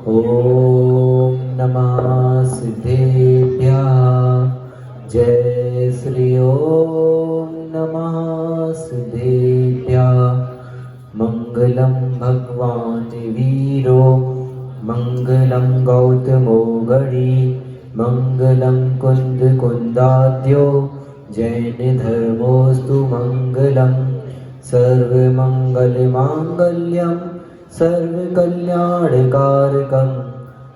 ओम नमः सिद्धेभ्यः। जय श्री ओम नमः सिद्धेभ्यः। मंगलम भगवान वीरो मंगलम गौतमो गणी मंगलम कुंद कुंदाद्यो जैन धर्मोस्तु मंगलम सर्वमंगल मांगल्यम सर्वकल्याणकारकं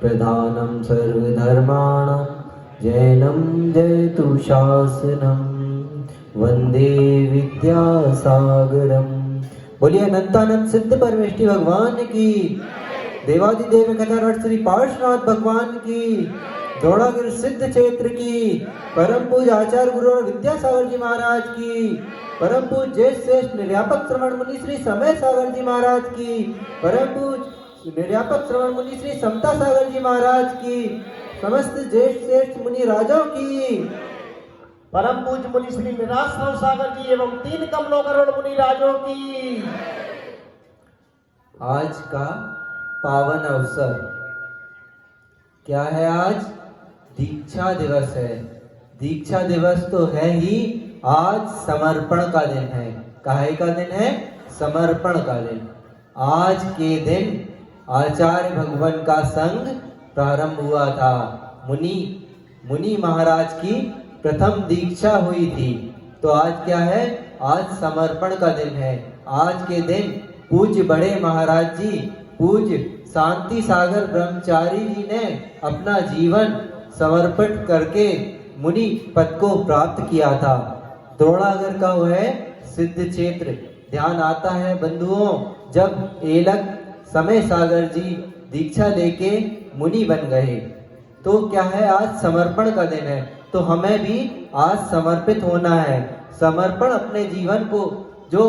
प्रधानं सर्वधर्माणां जैनं जयतु शासनं वंदे विद्यासागरम। बोलिए अनंतानंद सिद्ध परमेष्टि भगवान की, देवादिदेव कथारथ श्री पार्श्वनाथ भगवान की, द्रोणागिरि सिद्ध क्षेत्र की, परम पूज्य आचार्य गुरु विद्यासागर जी महाराज की, परम पूज्य ज्येष्ठ श्रेष्ठ निर्यापक श्रवण मुनि श्री समय सागर जी महाराज की, परम पूज्य निर्यापक श्रवण मुनि श्री समता सागर जी महाराज की, समस्त ज्येष्ठ श्रेष्ठ मुनि राजों की, परम पूज्य मुनि श्री निराश सागर जी एवं 3 कमलों करोड़ मुनि राजों की। आज का पावन अवसर क्या है? आज दीक्षा दिवस है। दीक्षा दिवस तो है ही, आज समर्पण का दिन है। काहे का दिन है? समर्पण का दिन। आज के दिन आचार्य भगवान का संघ प्रारंभ हुआ था। मुनि महाराज की प्रथम दीक्षा हुई थी। तो आज क्या है? आज समर्पण का दिन है। आज के दिन पूज्य बड़े महाराज जी, पूज्य शांति सागर ब्रह्मचारी जी ने अपना जीवन समर्पित करके मुनि पद को प्राप्त किया था। द्रोणागढ़ का वह सिद्ध क्षेत्र ध्यान आता है बंधुओं, जब एलक समय सागर जी दीक्षा लेके मुनि बन गए। तो क्या है? आज समर्पण का दिन है। तो हमें भी आज समर्पित होना है। समर्पण अपने जीवन को, जो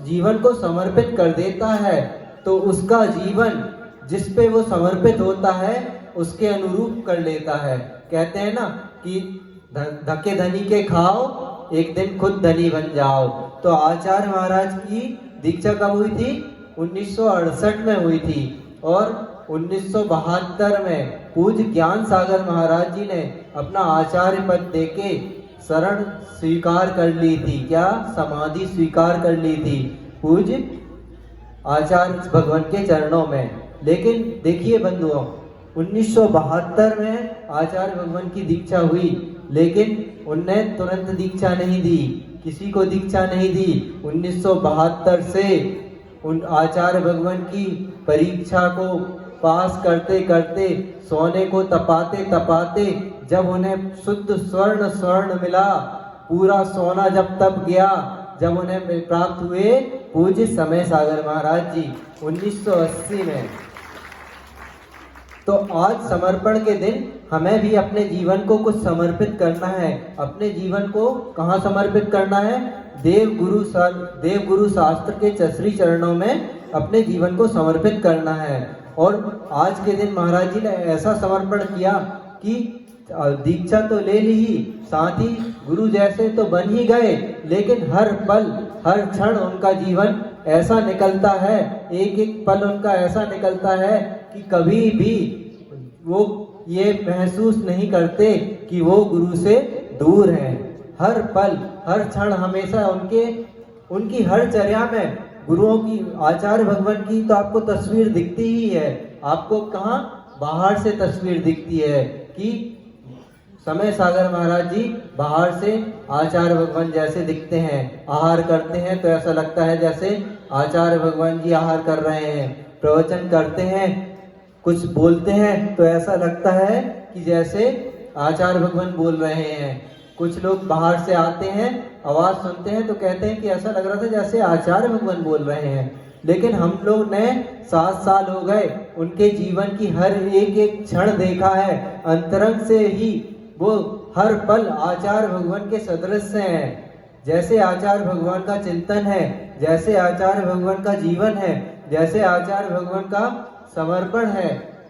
जीवन को समर्पित कर देता है तो उसका जीवन जिस पे वो समर्पित होता है उसके अनुरूप कर लेता है। कहते हैं ना कि धके धनी के खाओ, एक दिन खुद धनी बन जाओ। तो आचार्य महाराज की दीक्षा कब हुई थी? 1968 में हुई थी। और 1972 में पूज्य ज्ञान सागर महाराज जी ने अपना आचार्य पद देके शरण स्वीकार कर ली थी। क्या? समाधि स्वीकार कर ली थी पूज्य आचार्य भगवान के चरणों में। लेकिन देखिए बंधुओं, 1972 में आचार्य भगवान की दीक्षा हुई, लेकिन उनने तुरंत दीक्षा नहीं दी, किसी को दीक्षा नहीं दी। 1972 से उन आचार्य भगवान की परीक्षा को पास करते करते, सोने को तपाते तपाते, जब उन्हें शुद्ध स्वर्ण मिला, पूरा सोना जब तप गया, जब उन्हें प्राप्त हुए पूज्य समय सागर महाराज जी 1980 में। तो आज समर्पण के दिन हमें भी अपने जीवन को कुछ समर्पित करना है। अपने जीवन को कहाँ समर्पित करना है? देव गुरु शास्त्र के श्री चरणों में अपने जीवन को समर्पित करना है। और आज के दिन महाराज जी ने ऐसा समर्पण किया कि दीक्षा तो ले ली ही, साथ ही गुरु जैसे तो बन ही गए, लेकिन हर पल हर क्षण उनका जीवन ऐसा निकलता है, एक एक पल उनका ऐसा निकलता है कि कभी भी वो ये महसूस नहीं करते कि वो गुरु से दूर हैं। हर पल हर क्षण हमेशा उनकी हर चर्या में गुरुओं की, आचार्य भगवान की तो आपको तस्वीर दिखती ही है। आपको कहाँ? बाहर से तस्वीर दिखती है कि समय सागर महाराज जी बाहर से आचार्य भगवान जैसे दिखते हैं। आहार करते हैं तो ऐसा लगता है जैसे आचार्य भगवान जी आहार कर रहे हैं। प्रवचन करते हैं, कुछ बोलते हैं तो ऐसा लगता है कि जैसे आचार्य भगवान बोल रहे हैं। कुछ लोग बाहर से आते हैं, आवाज सुनते हैं तो कहते हैं कि ऐसा लग रहा था जैसे आचार्य भगवान बोल रहे हैं। लेकिन हम लोग ने 7 साल हो गए, उनके जीवन की हर एक एक क्षण देखा है। अंतरंग से ही वो हर पल आचार्य भगवान के सदृश हैं। जैसे आचार्य भगवान का चिंतन है, जैसे आचार्य भगवान का जीवन है, जैसे आचार्य भगवान का समर्पण है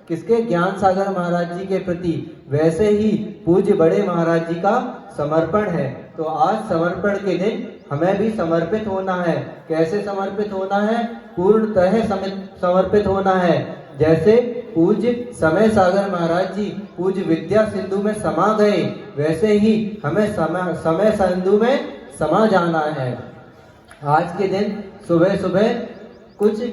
किसके? ज्ञान सागर महाराज जी के प्रति, वैसे ही पूज्य बड़े महाराज जी का समर्पण है। तो आज समर्पण के दिन हमें भी समर्पित होना है। कैसे समर्पित होना है? पूर्णतः समर्पित होना है। जैसे पूज्य समय सागर महाराज जी पूज्य विद्या सिंधु में समा गए, वैसे ही हमें समय सिंधु में समा जाना है। आज के दिन सुबह सुबह कुछ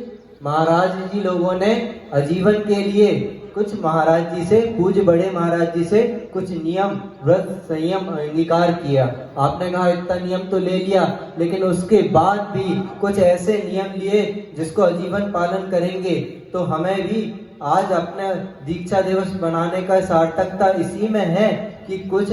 महाराज जी लोगों ने आजीवन के लिए कुछ महाराज जी से, पूज्य बड़े महाराज जी से कुछ नियम, व्रत, संयम अंगीकार किया। आपने कहा इतना नियम तो ले लिया, लेकिन उसके बाद भी कुछ ऐसे नियम लिए जिसको आजीवन पालन करेंगे। तो हमें भी आज अपने दीक्षा दिवस मनाने का सार्थकता इसी में है कि कुछ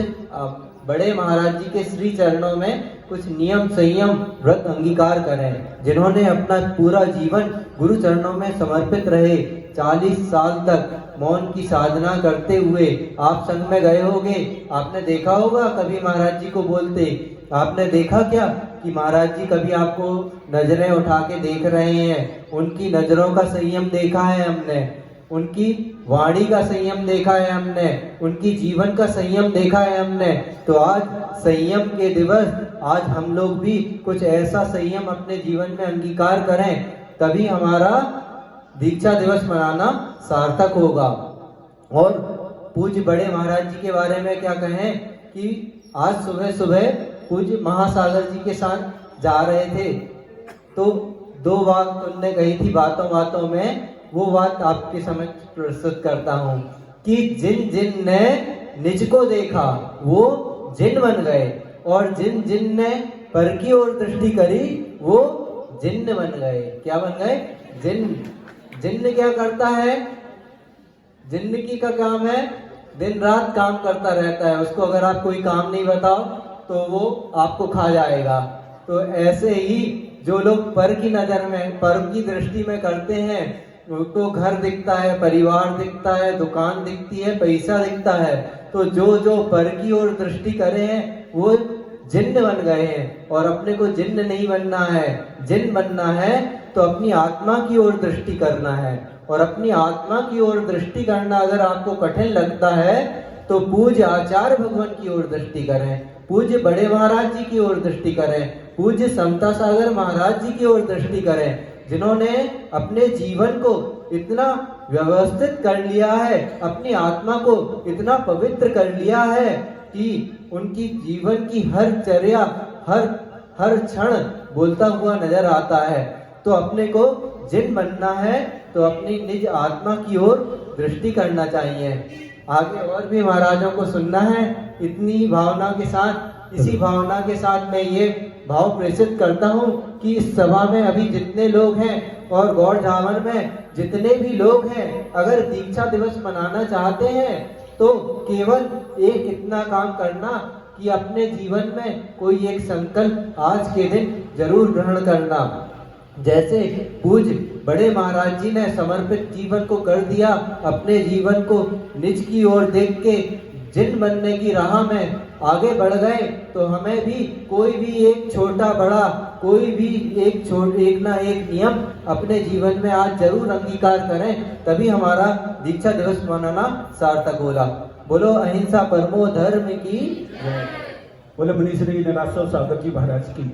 बड़े महाराज जी के श्री चरणों में कुछ नियम, संयम, व्रत अंगीकार करें। जिन्होंने अपना पूरा जीवन गुरु चरणों में समर्पित रहे, 40 साल तक मौन की साधना करते हुए आप संग में गए होंगे। आपने देखा होगा कभी महाराज जी को बोलते। आपने देखा क्या कि महाराज जी कभी आपको नजरें उठा के देख रहे हैं? उनकी नजरों का संयम देखा है हमने, उनकी वाणी का संयम देखा है हमने, उनकी जीवन का संयम देखा है हमने। तो आज संयम के दिवस, आज हम लोग भी कुछ ऐसा संयम अपने जीवन में अंगीकार करें, तभी हमारा दीक्षा दिवस मनाना सार्थक होगा। और पूज्य बड़े महाराज जी के बारे में क्या कहें कि आज सुबह सुबह पूज्य महासागर जी के साथ जा रहे थे, तो 2 बात उन्होंने कही थी बातों बातों में। वो बात आपके समझ प्रस्तुत करता हूँ कि जिन जिन ने निज को देखा वो जिन बन गए, और जिन जिन ने पर की ओर दृष्टि करी वो जिन्न बन गए। क्या बन गए? जिन्न। जिन्न क्या करता है? जिंदगी का काम है दिन रात काम करता रहता है। उसको अगर आप कोई काम नहीं बताओ तो वो आपको खा जाएगा। तो ऐसे ही जो लोग पर की नजर में, पर की दृष्टि में करते हैं, तो घर दिखता है, परिवार दिखता है, दुकान दिखती है, पैसा दिखता है। तो जो जो पर की ओर दृष्टि करे हैं वो जिन्न बन गए हैं। और अपने को जिन्न नहीं बनना है, जिन्न बनना है तो अपनी आत्मा की ओर दृष्टि करना है। और अपनी आत्मा की ओर दृष्टि करना अगर आपको कठिन लगता है तो पूज्य आचार्य भगवान की ओर दृष्टि करें, पूज्य बड़े महाराज जी की ओर दृष्टि करें, पूज्य समता सागर महाराज जी की ओर दृष्टि करें, जिन्होंने अपने जीवन को इतना व्यवस्थित कर लिया है, अपनी आत्मा को इतना पवित्र कर लिया है कि उनकी जीवन की हर चर्या, हर क्षण बोलता हुआ नजर आता है। तो अपने को जिन बनना है तो अपनी निज आत्मा की ओर दृष्टि करना चाहिए। आगे और भी महाराजों को सुनना है। इतनी भावना के साथ, इसी भावना के साथ मैं ये भाव प्रेषित करता हूँ कि इस सभा में अभी जितने लोग हैं और गौड़ झामर में जितने भी लोग हैं, अगर दीक्षा दिवस मनाना चाहते हैं तो केवल एक इतना काम करना कि अपने जीवन में कोई एक संकल्प आज के दिन जरूर ग्रहण करना। जैसे पूज्य बड़े महाराज जी ने समर्पित जीवन को कर दिया, अपने जीवन को निज की ओर देख के जिन बनने की राह में आगे बढ़ गए, तो हमें भी कोई भी एक छोटा बड़ा, कोई भी एक ना एक नियम अपने जीवन में आज जरूर अंगीकार करें, तभी हमारा दीक्षा दिवस मनाना सार्थक होगा। बोलो अहिंसा परमो धर्म की। बोले मुनि श्री निराश्रव सागर जी महाराज की।